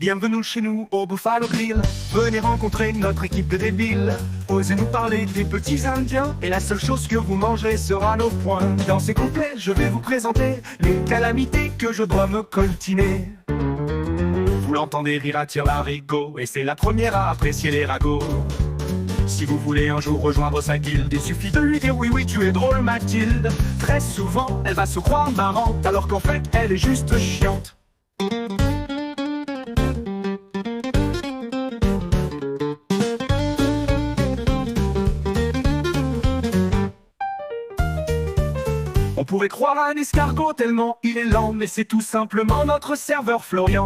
Bienvenue chez nous au Buffalo Grill. Venez rencontrer notre équipe de débiles. Osez nous parler des petits indiens. Et la seule chose que vous mangerez sera nos poings. Dans ces couplets, je vais vous présenter les calamités que je dois me coltiner. Vous l'entendez rire à tire-larigot, et c'est la première à apprécier les ragots. Si vous voulez un jour rejoindre sa guilde, il suffit de lui dire oui oui tu es drôle Mathilde. Très souvent elle va se croire marrante, alors qu'en fait elle est juste chiante. On pourrait croire à un escargot tellement il est lent, mais c'est tout simplement notre serveur Florian.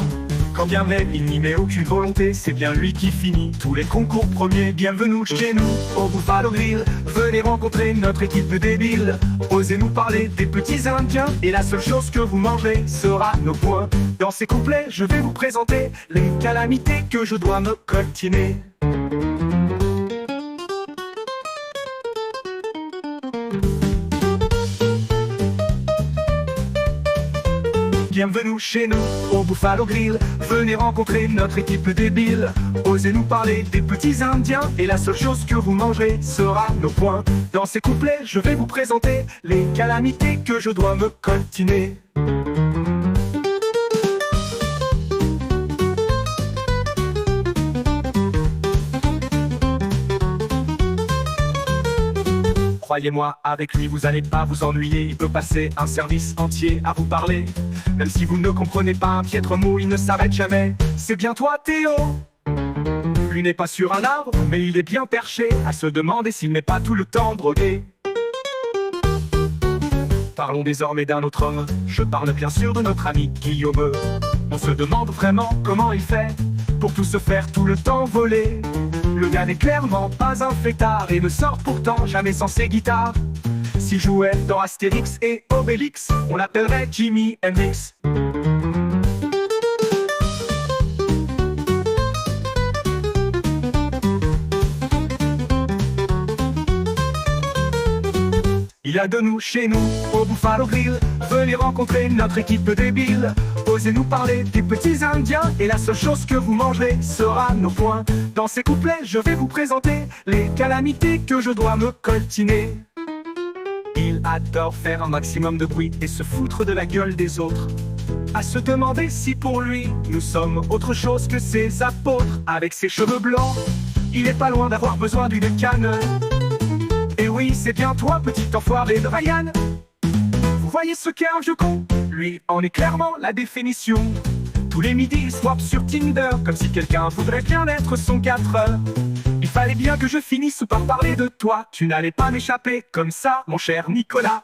Quand bien même il n'y met aucune volonté, c'est bien lui qui finit tous les concours premiers. Bienvenue chez nous au Buffalo Grill. Venez rencontrer notre équipe de débiles. Osez nous parler des petits indiens, et la seule chose que vous mangerez sera nos poings. Dans ces couplets, je vais vous présenter les calamités que je dois me coltiner. Bienvenue chez nous au Buffalo Grill. Venez rencontrer notre équipe débile. Osez nous parler des petits indiens, et la seule chose que vous mangerez sera nos poings. Dans ces couplets, je vais vous présenter les calamités que je dois me coltiner. Croyez-moi, avec lui vous allez pas vous ennuyer. Il peut passer un service entier à vous parler. Même si vous ne comprenez pas un piètre mot, il ne s'arrête jamais. C'est bien toi Théo. Lui n'est pas sur un arbre, mais il est bien perché, à se demander s'il n'est pas tout le temps drogué. Parlons désormais d'un autre homme. Je parle bien sûr de notre ami Guillaume. On se demande vraiment comment il fait pour tout se faire tout le temps voler. Le gars n'est clairement pas un fêtard, et ne sort pourtant jamais sans ses guitares. S'il jouait dans Astérix et Obélix, on l'appellerait Jimi Hendrix. Il y a de nous chez nous au Buffalo Grill. Venez rencontrer notre équipe débile. Osez nous parler des petits indiens, et la seule chose que vous mangerez sera nos poings. Dans ces couplets, je vais vous présenter les calamités que je dois me coltiner. Il adore faire un maximum de bruit et se foutre de la gueule des autres. À se demander si pour lui, nous sommes autre chose que ses apôtres. Avec ses cheveux blancs, il est pas loin d'avoir besoin d'une canne. Et oui, c'est bien toi, petit enfoiré de Ryan. Vous voyez ce qu'est un vieux con? Lui en est clairement la définition. Tous les midis, il swap sur Tinder, comme si quelqu'un voudrait bien être son 4 heures. Il fallait bien que je finisse par parler de toi. Tu n'allais pas m'échapper comme ça, mon cher Nicolas.